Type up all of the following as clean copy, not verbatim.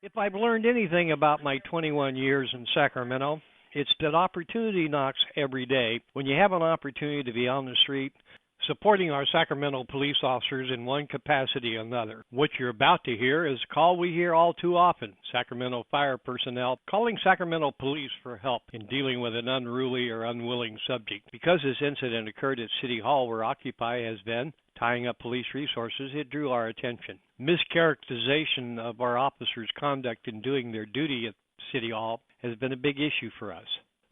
If I've learned anything about my 21 years in Sacramento, it's that opportunity knocks every day. When you have an opportunity to be on the street, supporting our Sacramento police officers in one capacity or another. What you're about to hear is a call we hear all too often. Sacramento fire personnel calling Sacramento police for help in dealing with an unruly or unwilling subject. Because this incident occurred at City Hall, where Occupy has been tying up police resources, it drew our attention. Mischaracterization of our officers' conduct in doing their duty at City Hall has been a big issue for us.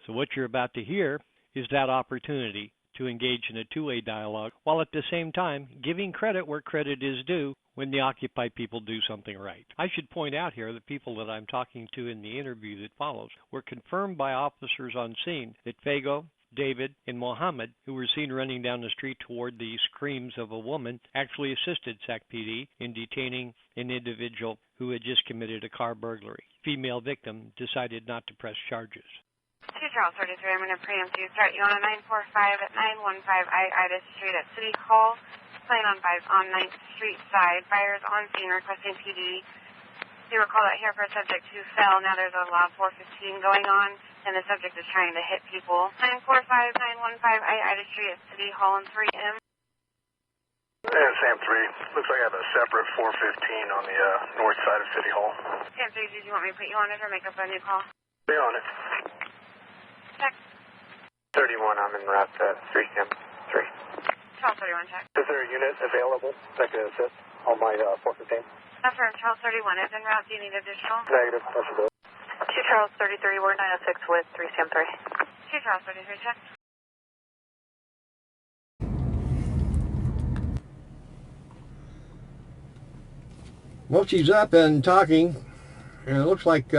So what you're about to hear is that opportunity to engage in a two-way dialogue, while at the same time giving credit where credit is due when the Occupy people do something right. I should point out here the people that I'm talking to in the interview that follows were confirmed by officers on scene that Fago, David, and Mohammed, who were seen running down the street toward the screams of a woman, actually assisted Sac PD in detaining an individual who had just committed a car burglary. Female victim decided not to press charges. 2 Charles 33, I'm going to preempt you. Start you on a 945 at 915 Ida Street at City Hall. Plane on 9th Street side. Buyers on scene requesting PD. You recall that here for a subject who fell. Now there's a law 415 going on, and the subject is trying to hit people. 945, 915 Ida Street at City Hall and 3M. And Sam 3, looks like I have a separate 415 on the north side of City Hall. Sam 3, did you want me to put you on it or make up a new call? Be on it. Check. 31, I'm in route 3 Sam 3. 1231, check. Is there a unit available that can assist on my 415? Affirm, Charles 31 is en route. Do you need additional? Negative, possibility. 2 Charles 33, we're 906 with 3 Sam 3. 2 Charles 33, check. Well, she's up and talking, and it looks like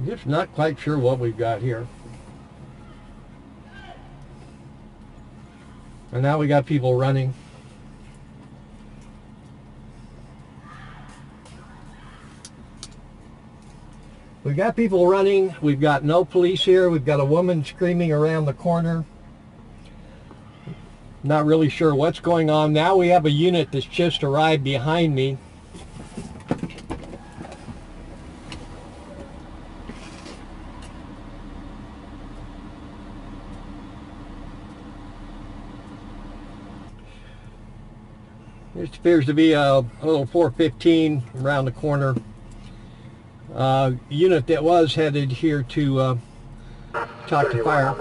just not quite sure what we've got here. And now we got people running. We've got people running. We've got no police here. We've got a woman screaming around the corner. Not really sure what's going on. Now we have a unit that's just arrived behind me. This appears to be a little 415 around the corner. Unit that was headed here to talk to fire.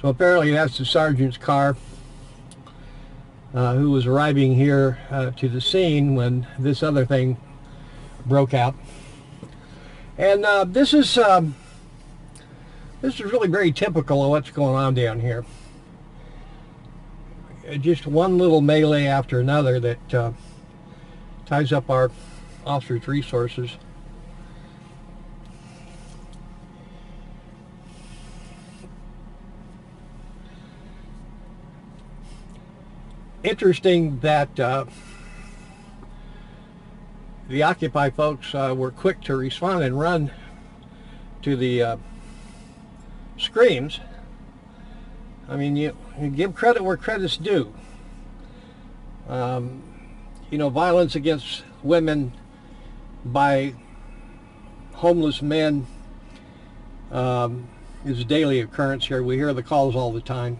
So apparently that's the sergeant's car who was arriving here to the scene when this other thing broke out. And this is really very typical of what's going on down here. Just one little melee after another that ties up our officers' resources. Interesting that the Occupy folks were quick to respond and run to the screams. I mean, you give credit where credit's due. You know, violence against women by homeless men is a daily occurrence here. We hear the calls all the time.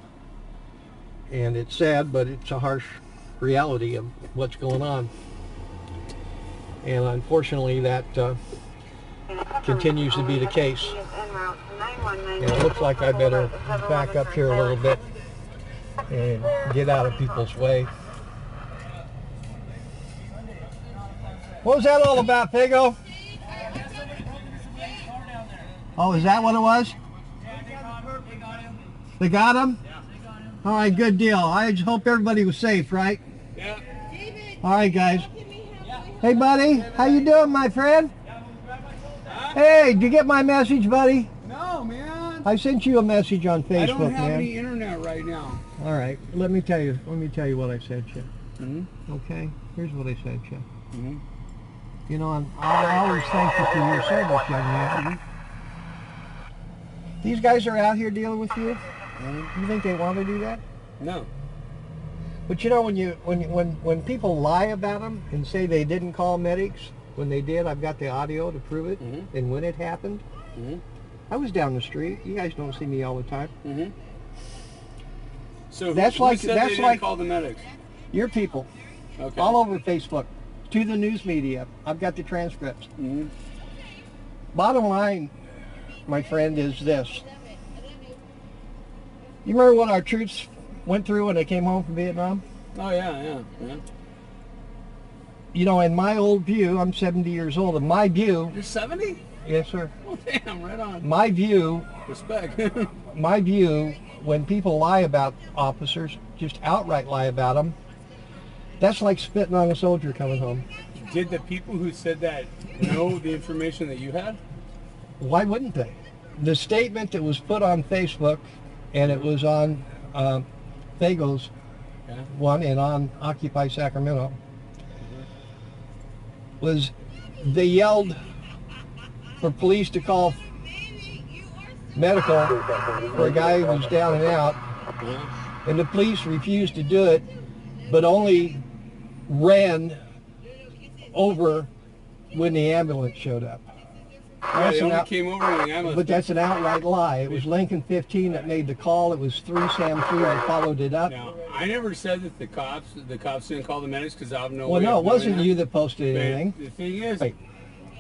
And it's sad, but it's a harsh reality of what's going on. And unfortunately, that continues to be the case. And it looks like I better back up here a little bit and get out of people's way. What was that all about, Fago? Oh, is that what it was? They got him? All right, good deal. I just hope everybody was safe, right? Yeah. All right, guys. Hey, buddy. How you doing, my friend? Hey, did you get my message, buddy? No, man. I sent you a message on Facebook, I don't have man. any internet right now. All right. Let me tell you what I sent you. Mm-hmm. Okay? Here's what I sent you. Mm-hmm. You know, I always thank you for your service, young man. These guys are out here dealing with you. You think they want to do that? No. But you know, when people lie about them and say they didn't call medics, when they did, I've got the audio to prove it. And when it happened, I was down the street. You guys don't see me all the time. So that's who like said they didn't call the medics? Your people, Okay. all over Facebook, to the news media. I've got the transcripts. Bottom line, my friend, is this. You remember what our troops went through when they came home from Vietnam? Oh yeah. You know, in my old view, I'm 70 years old, in my view... You're 70? Yes, sir. Oh damn, right on. My view... Respect. My view, when people lie about officers, just outright lie about them, that's like spitting on a soldier coming home. Did the people who said that know the information that you had? Why wouldn't they? The statement that was put on Facebook, and it was on Fago's one and on Occupy Sacramento, was they yelled for police to call medical for a guy who was down and out, and the police refused to do it, but only ran over when the ambulance showed up. Yeah, they only came over in the ambulance. But that's an outright lie. It was Lincoln 15 that made the call. It was 3 Sam 3 that followed it up. Now, I never said that the cops didn't call the medics because I have no Well, way no, of it wasn't knowing you that posted But anything. The thing is, Wait,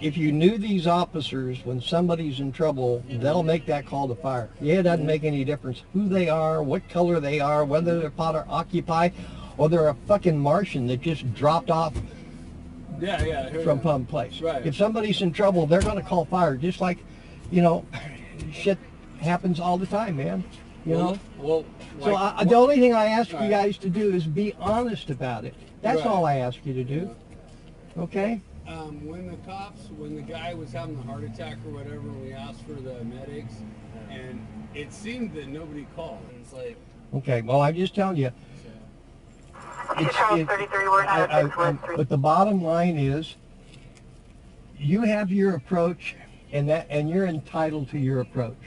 if you knew these officers, when somebody's in trouble, they'll make that call to fire. Yeah, it doesn't make any difference who they are, what color they are, whether they're part of Occupy, or they're a fucking Martian that just dropped off from Plum Place. Right. If somebody's in trouble, they're going to call fire, just like, you know, shit happens all the time, man. You know? Well, So the only thing I ask you guys to do is be honest about it. That's all I ask you to do. Okay? When the guy was having the heart attack or whatever, we asked for the medics, and it seemed that nobody called. And it's like, okay, well, I'm just telling you. But the bottom line is, you have your approach, and you're entitled to your approach.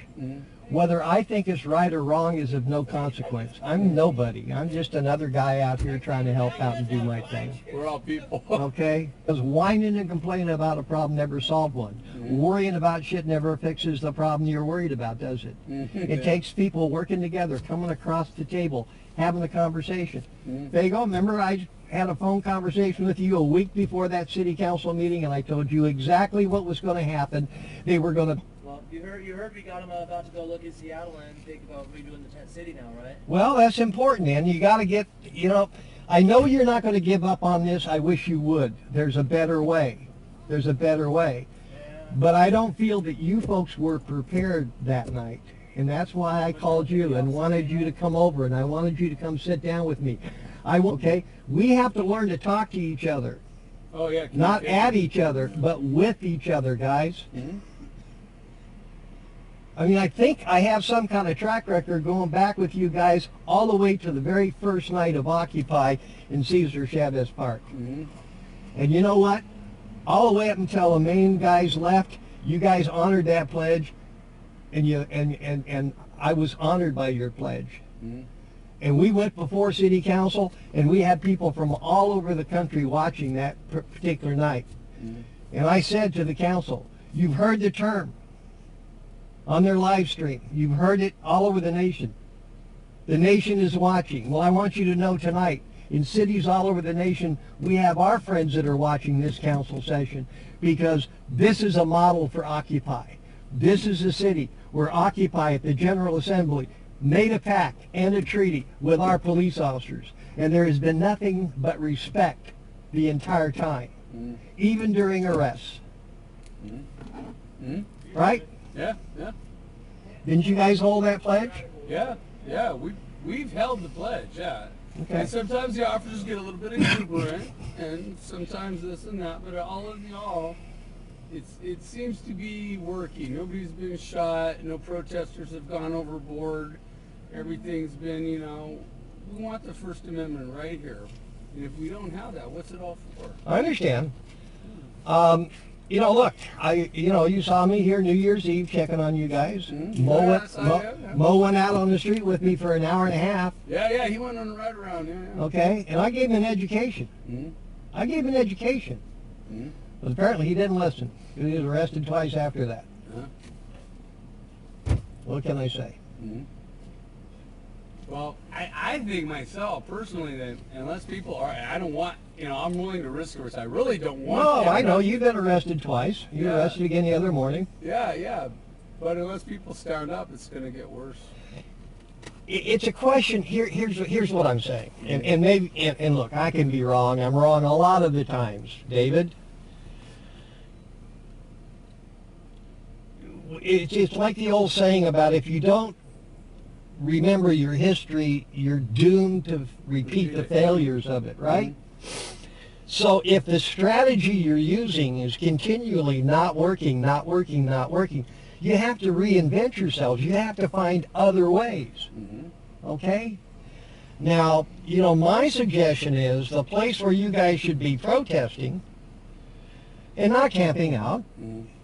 Whether I think it's right or wrong is of no consequence. I'm nobody. I'm just another guy out here trying to help out and do my thing. we're all people. Okay? Because whining and complaining about a problem never solved one. Worrying about shit never fixes the problem you're worried about, does it? It takes people working together, coming across the table, having a conversation. Fago, remember I had a phone conversation with you a week before that city council meeting, and I told you exactly what was going to happen. They were going to... Well, you heard we got them about to go look in Seattle and think about redoing the tent city now, right? Well, that's important, and you got to get, you know, I know you're not going to give up on this. I wish you would. There's a better way. There's a better way. But I don't feel that you folks were prepared that night. And that's why I called you and wanted you to come over, and I wanted you to come sit down with me. Okay? We have to learn to talk to each other. Oh, yeah. Not at each other, but with each other, guys. I mean, I think I have some kind of track record going back with you guys all the way to the very first night of Occupy in Cesar Chavez Park. And you know what? All the way up until the main guys left, you guys honored that pledge, and I was honored by your pledge. And we went before City Council, and we had people from all over the country watching that particular night. And I said to the council, you've heard the term on their live stream. You've heard it all over the nation. The nation is watching. Well, I want you to know tonight, in cities all over the nation, we have our friends that are watching this council session, because this is a model for Occupy. This is a city where Occupy at the General Assembly made a pact and a treaty with our police officers. And there has been nothing but respect the entire time, even during arrests. Right? Yeah. Didn't you guys hold that pledge? Yeah. We've held the pledge, yeah. Okay. And sometimes the officers get a little bit exuberant, and sometimes this and that, but all in all, it seems to be working. Nobody's been shot, no protesters have gone overboard. Everything's been, we want the First Amendment right here. And if we don't have that, what's it all for? I understand. You know, look, you saw me here New Year's Eve checking on you guys. Mm-hmm. Mo went out on the street with me for an hour and a half. Yeah, he went on a ride around. Yeah. Okay, and I gave him an education. Mm-hmm. I gave him an education. Mm-hmm. But apparently he didn't listen. He was arrested twice after that. What can I say? Mm-hmm. Well, I think myself, personally, that unless people are, I don't want, I'm willing to risk it. I really don't want No, I know. You've been arrested twice. You were arrested again the other morning. Yeah. But unless people stand up, it's going to get worse. It's a question. Here's what I'm saying. And maybe, and look, I can be wrong. I'm wrong a lot of the times, David. It's like the old saying about if you don't remember your history, you're doomed to repeat the failures of it, right? So if the strategy you're using is continually not working, you have to reinvent yourselves. You have to find other ways, okay? Now, my suggestion is the place where you guys should be protesting and not camping out.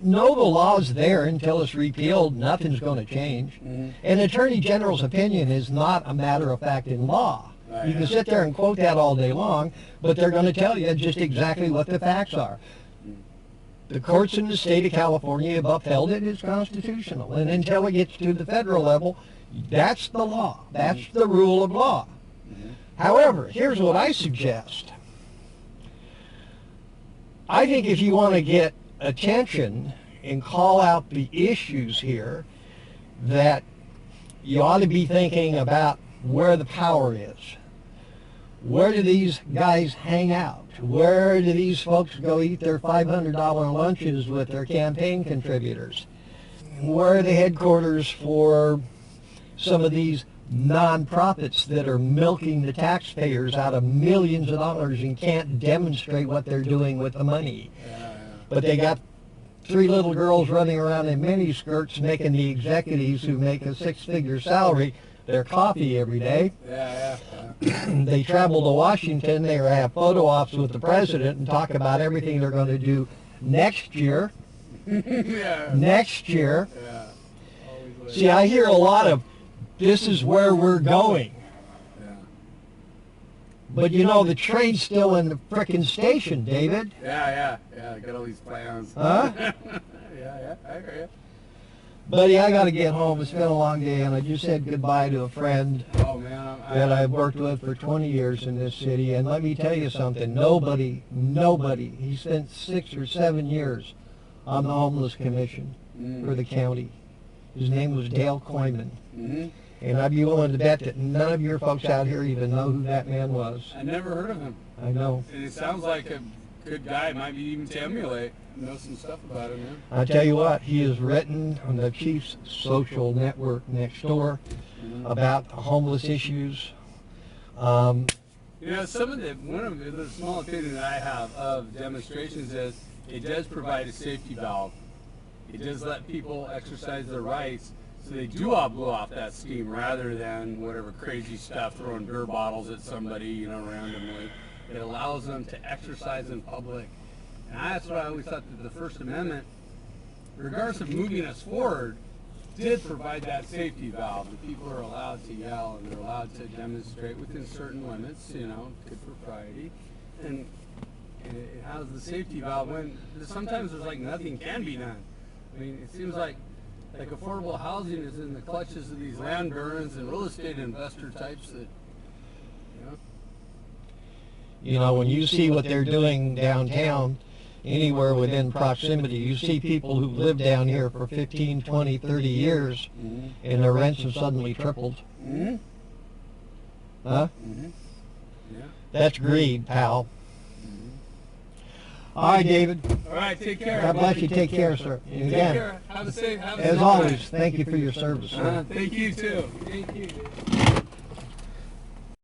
Know the law's there until it's repealed. Nothing's going to change. An attorney general's opinion is not a matter of fact in law. You can sit there and quote that all day long, but they're going to tell you just exactly what the facts are. The courts in the state of California have upheld it. It's constitutional. And until it gets to the federal level, that's the law. That's the rule of law. However, here's what I suggest. I think if you want to get attention and call out the issues here, that you ought to be thinking about where the power is. Where do these guys hang out? Where do these folks go eat their $500 lunches with their campaign contributors? Where are the headquarters for some of these nonprofits that are milking the taxpayers out of millions of dollars and can't demonstrate what they're doing with the money? But they got 3 little girls running around in miniskirts making the executives who make a 6-figure salary their coffee every day. They travel to Washington. They have photo ops with the president and talk about everything they're going to do next year. Next year. See, I hear a lot of, this is where we're going. But the train's still in the frickin' station, David. Yeah, got all these plans. Huh? Yeah, I hear you. Buddy, I got to get home. It's been a long day, and I just said goodbye to a friend that I've worked with for 20 years in this city. And let me tell you something. Nobody, he spent 6 or 7 years on the Homeless Commission for the county. His name was Dale Coyman. And I'd be willing to bet that none of your folks out here even know who that man was. I never heard of him. I know. And it sounds like a good guy, might be even to emulate. Know some stuff about him, man. I tell you what, he has written on the Chief's social network next door about the homeless issues. Some of one of the small opinion that I have of demonstrations is it does provide a safety valve. It does let people exercise their rights, so they do all blow off that steam rather than whatever crazy stuff, throwing beer bottles at somebody, randomly. It allows them to exercise in public. And that's what I always thought, that the First Amendment, regardless of moving us forward, did provide that safety valve. That people are allowed to yell and they're allowed to demonstrate within certain limits, good propriety. And it has the safety valve when sometimes there's like nothing can be done. I mean, it seems like affordable housing is in the clutches of these land barons and real estate investor types that, when you see what they're doing downtown, anywhere within proximity, you see people who live down here for 15, 20, 30 years, and their rents have suddenly tripled. Huh? That's greed, pal. All right, David. All right, take care. God bless you. Take care, sir. And again, Take care. Have a safe as always, thank you for your service, sir. Thank you, too. Thank you.